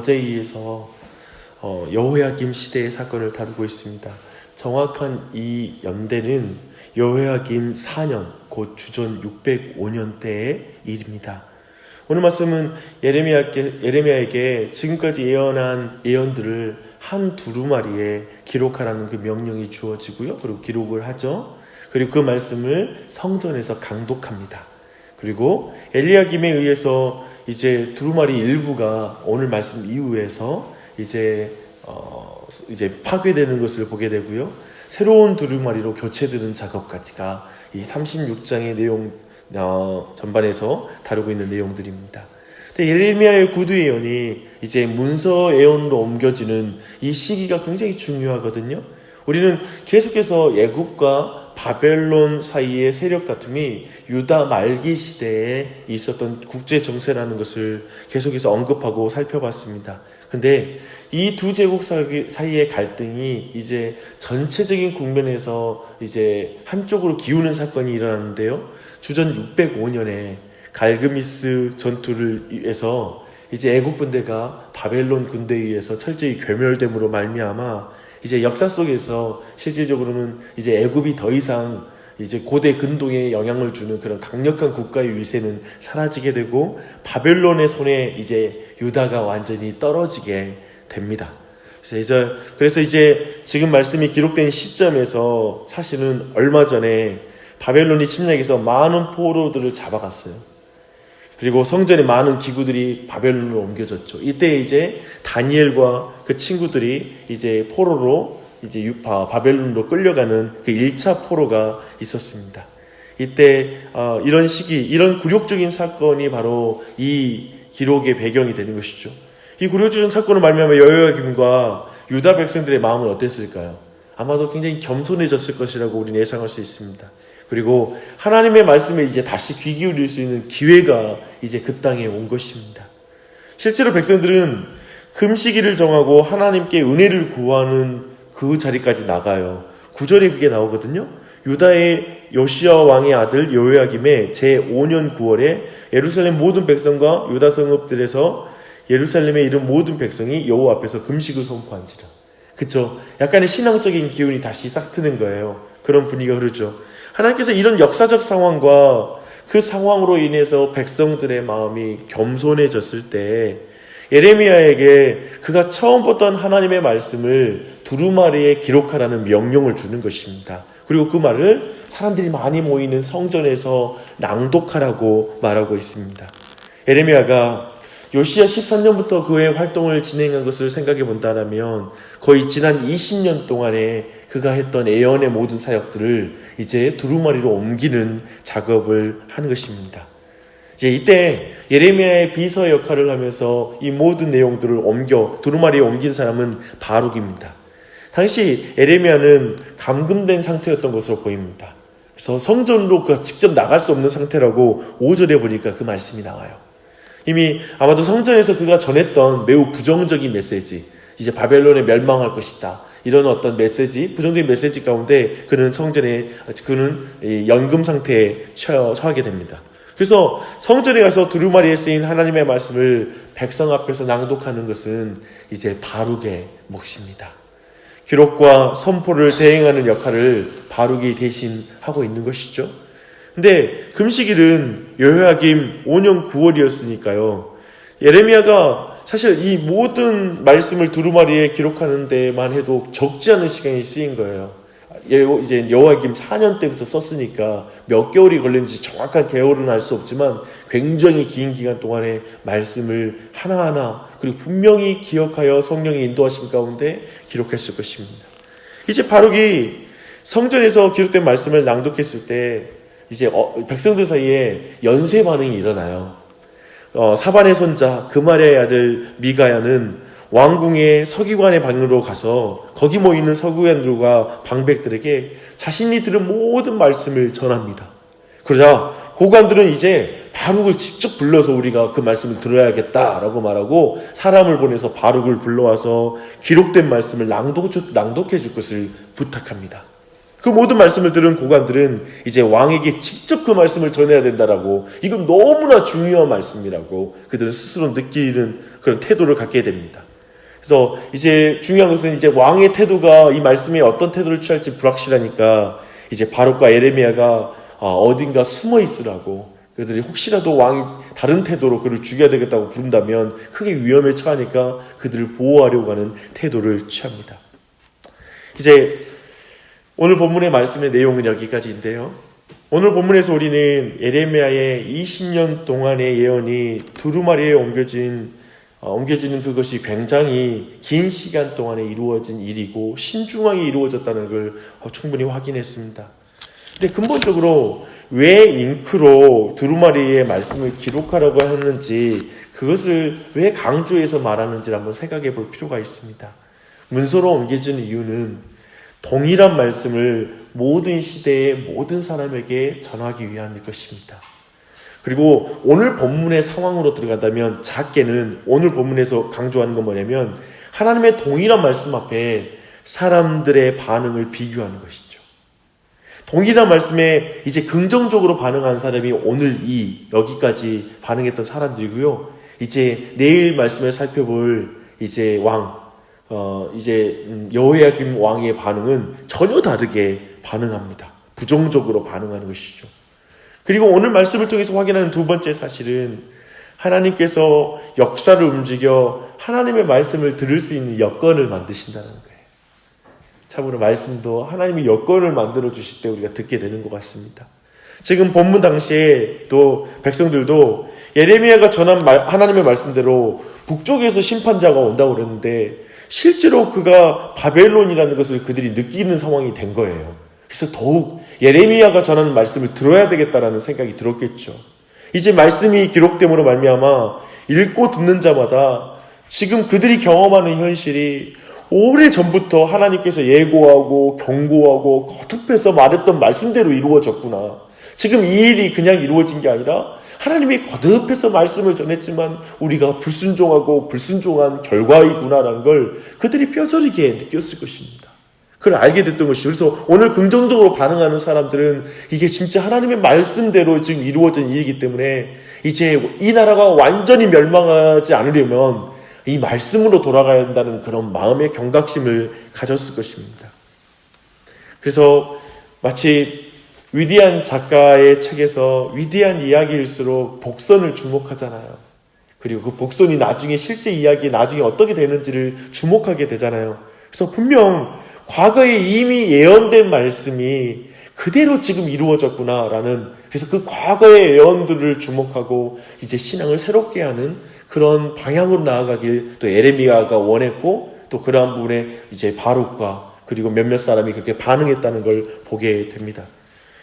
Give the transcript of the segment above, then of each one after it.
여제이에서 여호야김 시대의 사건을 다루고 있습니다. 정확한 이 연대는 여호야김 4년, 곧 주전 605년대의 일입니다. 오늘 말씀은 예레미야에게 지금까지 예언한 예언들을 한 두루마리에 기록하라는 그 명령이 주어지고요. 그리고 기록을 하죠. 그리고 그 말씀을 성전에서 강독합니다. 그리고 엘리야김에 의해서 이제 두루마리 일부가 오늘 말씀 이후에서 이제 파괴되는 것을 보게 되고요. 새로운 두루마리로 교체되는 작업까지가 이 36장의 내용 전반에서 다루고 있는 내용들입니다. 근데 예레미야의 구두 예언이 이제 문서 예언으로 옮겨지는 이 시기가 굉장히 중요하거든요. 우리는 계속해서 애굽과 바벨론 사이의 세력 다툼이 유다 말기 시대에 있었던 국제 정세라는 것을 계속해서 언급하고 살펴봤습니다. 근데 이 두 제국 사이의 갈등이 이제 전체적인 국면에서 이제 한쪽으로 기우는 사건이 일어났는데요. 주전 605년에 갈그미스 전투를 위해서 이제 애국 군대가 바벨론 군대에 의해서 철저히 괴멸됨으로 말미암아 이제 역사 속에서 실질적으로는 이제 애굽이 더 이상 이제 고대 근동에 영향을 주는 그런 강력한 국가의 위세는 사라지게 되고 바벨론의 손에 이제 유다가 완전히 떨어지게 됩니다. 그래서 이제 지금 말씀이 기록된 시점에서 사실은 얼마 전에 바벨론이 침략해서 많은 포로들을 잡아갔어요. 그리고 성전에 많은 기구들이 바벨론으로 옮겨졌죠. 이때 이제 다니엘과 그 친구들이 이제 포로로 이제 바벨론으로 끌려가는 그 1차 포로가 있었습니다. 이때 이런 시기, 이런 굴욕적인 사건이 바로 이 기록의 배경이 되는 것이죠. 이 굴욕적인 사건을 말미암아 여호야김과 유다 백성들의 마음은 어땠을까요? 아마도 굉장히 겸손해졌을 것이라고 우리는 예상할 수 있습니다. 그리고 하나님의 말씀에 이제 다시 귀 기울일 수 있는 기회가 이제 그 땅에 온 것입니다. 실제로 백성들은 금식일을 정하고 하나님께 은혜를 구하는 그 자리까지 나가요. 9절에 그게 나오거든요. 유다의 요시야 왕의 아들 여호야김의 제5년 9월에 예루살렘 모든 백성과 유다 성읍들에서 예루살렘에 이른 모든 백성이 여호와 앞에서 금식을 선포한지라. 그쵸? 약간의 신앙적인 기운이 다시 싹 트는 거예요. 그런 분위기가 흐르죠. 하나님께서 이런 역사적 상황과 그 상황으로 인해서 백성들의 마음이 겸손해졌을 때 예레미야에게 그가 처음 보던 하나님의 말씀을 두루마리에 기록하라는 명령을 주는 것입니다. 그리고 그 말을 사람들이 많이 모이는 성전에서 낭독하라고 말하고 있습니다. 예레미야가 요시야 13년부터 그의 활동을 진행한 것을 생각해 본다면 거의 지난 20년 동안에 그가 했던 예언의 모든 사역들을 이제 두루마리로 옮기는 작업을 하는 것입니다. 이제 이때 예레미야의 비서 역할을 하면서 이 모든 내용들을 두루마리에 옮긴 사람은 바룩입니다. 당시 예레미야는 감금된 상태였던 것으로 보입니다. 그래서 성전으로 그가 직접 나갈 수 없는 상태라고 5절에 보니까 그 말씀이 나와요. 이미 아마도 성전에서 그가 전했던 매우 부정적인 메시지, 이제 바벨론에 멸망할 것이다, 이런 어떤 메시지, 부정적인 메시지 가운데 그는 연금 상태에 처하게 됩니다. 그래서 성전에 가서 두루마리에 쓰인 하나님의 말씀을 백성 앞에서 낭독하는 것은 이제 바룩의 몫입니다. 기록과 선포를 대행하는 역할을 바룩이 대신 하고 있는 것이죠. 근데 금식일은 여호야김 5년 9월이었으니까요. 예레미야가 사실 이 모든 말씀을 두루마리에 기록하는 데만 해도 적지 않은 시간이 쓰인 거예요. 이제 여호야김 4년 때부터 썼으니까 몇 개월이 걸렸는지 정확한 개월은 알 수 없지만 굉장히 긴 기간 동안에 말씀을 하나하나 그리고 분명히 기억하여 성령의 인도하심 가운데 기록했을 것입니다. 이제 바룩이 성전에서 기록된 말씀을 낭독했을 때 이제 백성들 사이에 연쇄 반응이 일어나요. 사반의 손자 그마리아의 아들 미가야는 왕궁의 서기관의 방으로 가서 거기 모이는 서기관들과 방백들에게 자신이 들은 모든 말씀을 전합니다. 그러자 고관들은 이제 바룩을 직접 불러서 우리가 그 말씀을 들어야겠다라고 말하고 사람을 보내서 바룩을 불러와서 기록된 말씀을 낭독해 줄 것을 부탁합니다. 그 모든 말씀을 들은 고관들은 이제 왕에게 직접 그 말씀을 전해야 된다라고, 이건 너무나 중요한 말씀이라고 그들은 스스로 느끼는 그런 태도를 갖게 됩니다. 그래서 이제 중요한 것은 이제 왕의 태도가 이 말씀에 어떤 태도를 취할지 불확실하니까 이제 바룩과 에레미야가 어딘가 숨어 있으라고, 그들이 혹시라도 왕이 다른 태도로 그를 죽여야 되겠다고 부른다면 크게 위험에 처하니까 그들을 보호하려고 하는 태도를 취합니다. 이제 오늘 본문의 말씀의 내용은 여기까지인데요. 오늘 본문에서 우리는 에레미야의 20년 동안의 예언이 두루마리에 옮겨지는 그것이 굉장히 긴 시간 동안에 이루어진 일이고 신중하게 이루어졌다는 걸 충분히 확인했습니다. 근데 근본적으로 왜 잉크로 두루마리의 말씀을 기록하라고 했는지, 그것을 왜 강조해서 말하는지를 한번 생각해 볼 필요가 있습니다. 문서로 옮겨지는 이유는 동일한 말씀을 모든 시대의 모든 사람에게 전하기 위함일 것입니다. 그리고 오늘 본문의 상황으로 들어간다면 작게는 오늘 본문에서 강조하는 건 뭐냐면 하나님의 동일한 말씀 앞에 사람들의 반응을 비교하는 것이죠. 동일한 말씀에 이제 긍정적으로 반응한 사람이 오늘 여기까지 반응했던 사람들이고요. 이제 내일 말씀을 살펴볼 이제 여호야김 왕의 반응은 전혀 다르게 반응합니다. 부정적으로 반응하는 것이죠. 그리고 오늘 말씀을 통해서 확인하는 두 번째 사실은 하나님께서 역사를 움직여 하나님의 말씀을 들을 수 있는 여건을 만드신다는 거예요. 참으로 말씀도 하나님이 여건을 만들어 주실 때 우리가 듣게 되는 것 같습니다. 지금 본문 당시에 또 백성들도 예레미야가 전한 하나님의 말씀대로 북쪽에서 심판자가 온다고 그랬는데 실제로 그가 바벨론이라는 것을 그들이 느끼는 상황이 된 거예요. 그래서 더욱 예레미야가 전하는 말씀을 들어야 되겠다라는 생각이 들었겠죠. 이제 말씀이 기록됨으로 말미암아 읽고 듣는 자마다 지금 그들이 경험하는 현실이 오래전부터 하나님께서 예고하고 경고하고 거듭해서 말했던 말씀대로 이루어졌구나. 지금 이 일이 그냥 이루어진 게 아니라 하나님이 거듭해서 말씀을 전했지만 우리가 불순종하고 불순종한 결과이구나라는 걸 그들이 뼈저리게 느꼈을 것입니다. 그걸 알게 됐던 것이죠. 그래서 오늘 긍정적으로 반응하는 사람들은 이게 진짜 하나님의 말씀대로 지금 이루어진 일이기 때문에 이제 이 나라가 완전히 멸망하지 않으려면 이 말씀으로 돌아가야 한다는 그런 마음의 경각심을 가졌을 것입니다. 그래서 마치 위대한 작가의 책에서 위대한 이야기일수록 복선을 주목하잖아요. 그리고 그 복선이 나중에 실제 이야기에 나중에 어떻게 되는지를 주목하게 되잖아요. 그래서 분명 과거에 이미 예언된 말씀이 그대로 지금 이루어졌구나라는, 그래서 그 과거의 예언들을 주목하고 이제 신앙을 새롭게 하는 그런 방향으로 나아가길 또 에레미야가 원했고, 또 그러한 부분에 이제 바룩과 그리고 몇몇 사람이 그렇게 반응했다는 걸 보게 됩니다.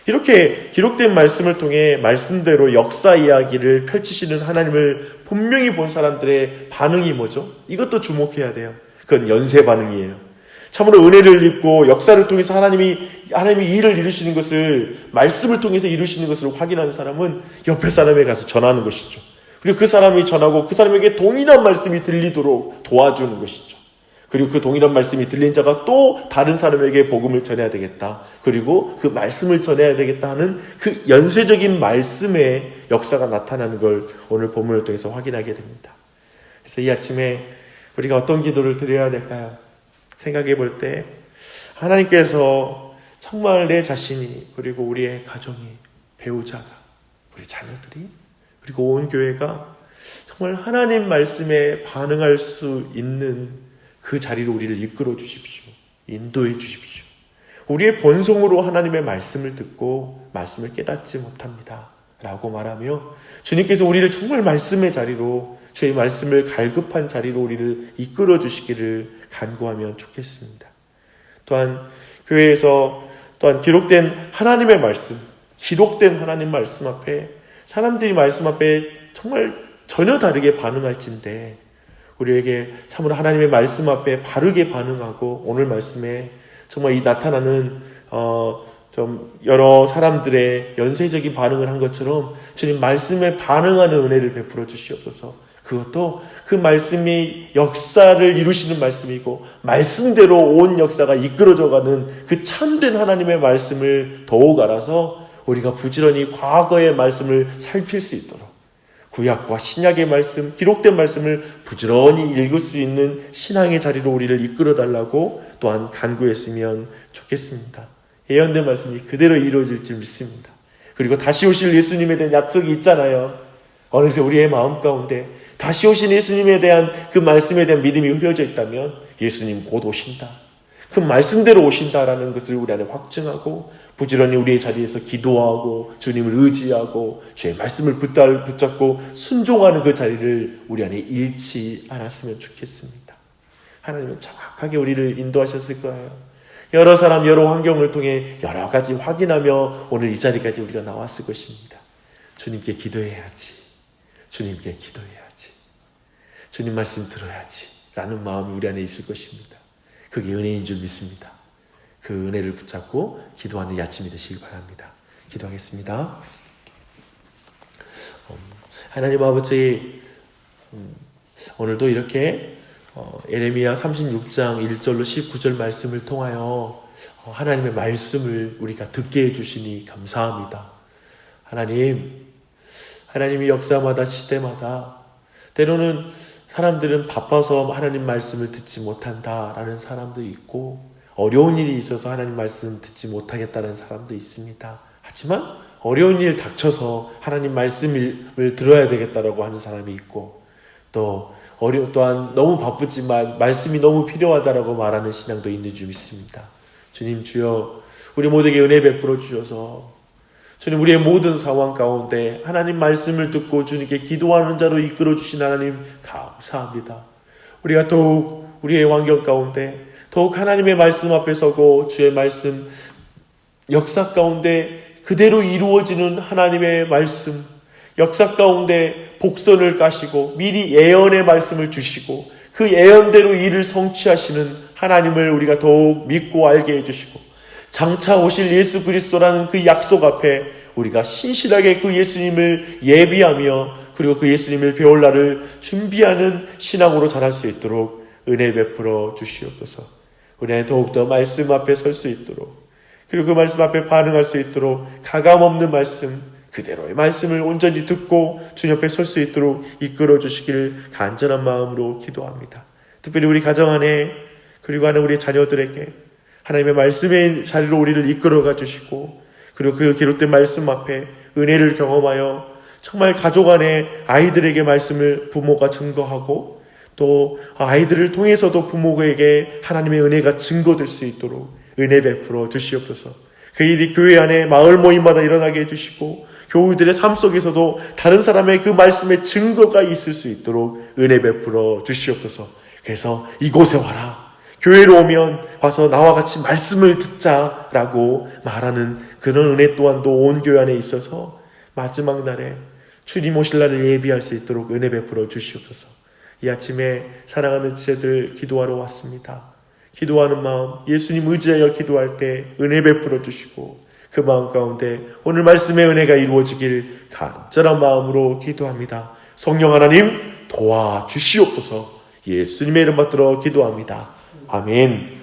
이렇게 기록된 말씀을 통해 말씀대로 역사 이야기를 펼치시는 하나님을 분명히 본 사람들의 반응이 뭐죠? 이것도 주목해야 돼요. 그건 연쇄 반응이에요. 참으로 은혜를 입고 역사를 통해서 하나님이 일을 이루시는 것을, 말씀을 통해서 이루시는 것을 확인하는 사람은 옆에 사람에 가서 전하는 것이죠. 그리고 그 사람이 전하고 그 사람에게 동일한 말씀이 들리도록 도와주는 것이죠. 그리고 그 동일한 말씀이 들린 자가 또 다른 사람에게 복음을 전해야 되겠다. 그리고 그 말씀을 전해야 되겠다 하는 그 연쇄적인 말씀의 역사가 나타나는 걸 오늘 본문을 통해서 확인하게 됩니다. 그래서 이 아침에 우리가 어떤 기도를 드려야 될까요? 생각해 볼 때 하나님께서 정말 내 자신이, 그리고 우리의 가정이, 배우자가, 우리 자녀들이, 그리고 온 교회가 정말 하나님 말씀에 반응할 수 있는 그 자리로 우리를 이끌어 주십시오. 인도해 주십시오. 우리의 본성으로 하나님의 말씀을 듣고 말씀을 깨닫지 못합니다 라고 말하며 주님께서 우리를 정말 말씀의 자리로, 주의 말씀을 갈급한 자리로 우리를 이끌어 주시기를 간구하면 좋겠습니다. 또한 교회에서 또한 기록된 하나님의 말씀, 기록된 하나님 말씀 앞에 사람들이 말씀 앞에 정말 전혀 다르게 반응할진데 우리에게 참으로 하나님의 말씀 앞에 바르게 반응하고 오늘 말씀에 정말 이 나타나는 좀 여러 사람들의 연쇄적인 반응을 한 것처럼 주님 말씀에 반응하는 은혜를 베풀어 주시옵소서. 그것도 그 말씀이 역사를 이루시는 말씀이고 말씀대로 온 역사가 이끌어져가는 그 참된 하나님의 말씀을 더욱 알아서 우리가 부지런히 과거의 말씀을 살필 수 있도록, 구약과 신약의 말씀, 기록된 말씀을 부지런히 읽을 수 있는 신앙의 자리로 우리를 이끌어달라고 또한 간구했으면 좋겠습니다. 예언된 말씀이 그대로 이루어질 줄 믿습니다. 그리고 다시 오실 예수님에 대한 약속이 있잖아요. 어느새 우리의 마음 가운데 다시 오신 예수님에 대한 그 말씀에 대한 믿음이 흐려져 있다면 예수님 곧 오신다, 그 말씀대로 오신다라는 것을 우리 안에 확증하고 부지런히 우리의 자리에서 기도하고 주님을 의지하고 주의 말씀을 붙잡고 순종하는 그 자리를 우리 안에 잃지 않았으면 좋겠습니다. 하나님은 정확하게 우리를 인도하셨을 거예요. 여러 사람 여러 환경을 통해 여러 가지 확인하며 오늘 이 자리까지 우리가 나왔을 것입니다. 주님께 기도해야지, 주님께 기도해야지, 주님 말씀 들어야지 라는 마음이 우리 안에 있을 것입니다. 그게 은혜인 줄 믿습니다. 그 은혜를 붙잡고 기도하는 이 아침이 되시길 바랍니다. 기도하겠습니다. 하나님 아버지, 오늘도 이렇게 예레미야 36장 1절로 19절 말씀을 통하여 하나님의 말씀을 우리가 듣게 해주시니 감사합니다. 하나님이 역사마다 시대마다 때로는 사람들은 바빠서 하나님 말씀을 듣지 못한다라는 사람도 있고 어려운 일이 있어서 하나님 말씀 듣지 못하겠다는 사람도 있습니다. 하지만 어려운 일 닥쳐서 하나님 말씀을 들어야 되겠다라고 하는 사람이 있고 또한 너무 바쁘지만 말씀이 너무 필요하다라고 말하는 신앙도 있는 줄 믿습니다. 주님 주여, 우리 모두에게 은혜 베풀어 주셔서 주님 우리의 모든 상황 가운데 하나님 말씀을 듣고 주님께 기도하는 자로 이끌어 주신 하나님 감사합니다. 우리가 더욱 우리의 환경 가운데 더욱 하나님의 말씀 앞에 서고 주의 말씀 역사 가운데 그대로 이루어지는 하나님의 말씀 역사 가운데 복선을 까시고 미리 예언의 말씀을 주시고 그 예언대로 일을 성취하시는 하나님을 우리가 더욱 믿고 알게 해주시고 장차 오실 예수 그리스도라는 그 약속 앞에 우리가 신실하게 그 예수님을 예비하며 그리고 그 예수님을 배울 날을 준비하는 신앙으로 자랄 수 있도록 은혜 베풀어 주시옵소서. 우리 더욱더 말씀 앞에 설 수 있도록 그리고 그 말씀 앞에 반응할 수 있도록 가감없는 말씀 그대로의 말씀을 온전히 듣고 주님 앞에 설 수 있도록 이끌어 주시길 간절한 마음으로 기도합니다. 특별히 우리 가정 안에 그리고 하는 우리 자녀들에게 하나님의 말씀의 자리로 우리를 이끌어가 주시고 그리고 그 기록된 말씀 앞에 은혜를 경험하여 정말 가족 안에 아이들에게 말씀을 부모가 증거하고 또 아이들을 통해서도 부모에게 하나님의 은혜가 증거될 수 있도록 은혜 베풀어 주시옵소서. 그 일이 교회 안에 마을 모임마다 일어나게 해주시고 교우들의 삶 속에서도 다른 사람의 그 말씀의 증거가 있을 수 있도록 은혜 베풀어 주시옵소서. 그래서 이곳에 와라, 교회로 오면 와서 나와 같이 말씀을 듣자라고 말하는 그런 은혜 또한도 온 교회 안에 있어서 마지막 날에 주님 오실 날을 예비할 수 있도록 은혜 베풀어 주시옵소서. 이 아침에 사랑하는 지체들 기도하러 왔습니다. 기도하는 마음, 예수님 의지하여 기도할 때 은혜 베풀어 주시고 그 마음 가운데 오늘 말씀의 은혜가 이루어지길 간절한 마음으로 기도합니다. 성령 하나님 도와주시옵소서. 예수님의 이름 받들어 기도합니다. 아멘.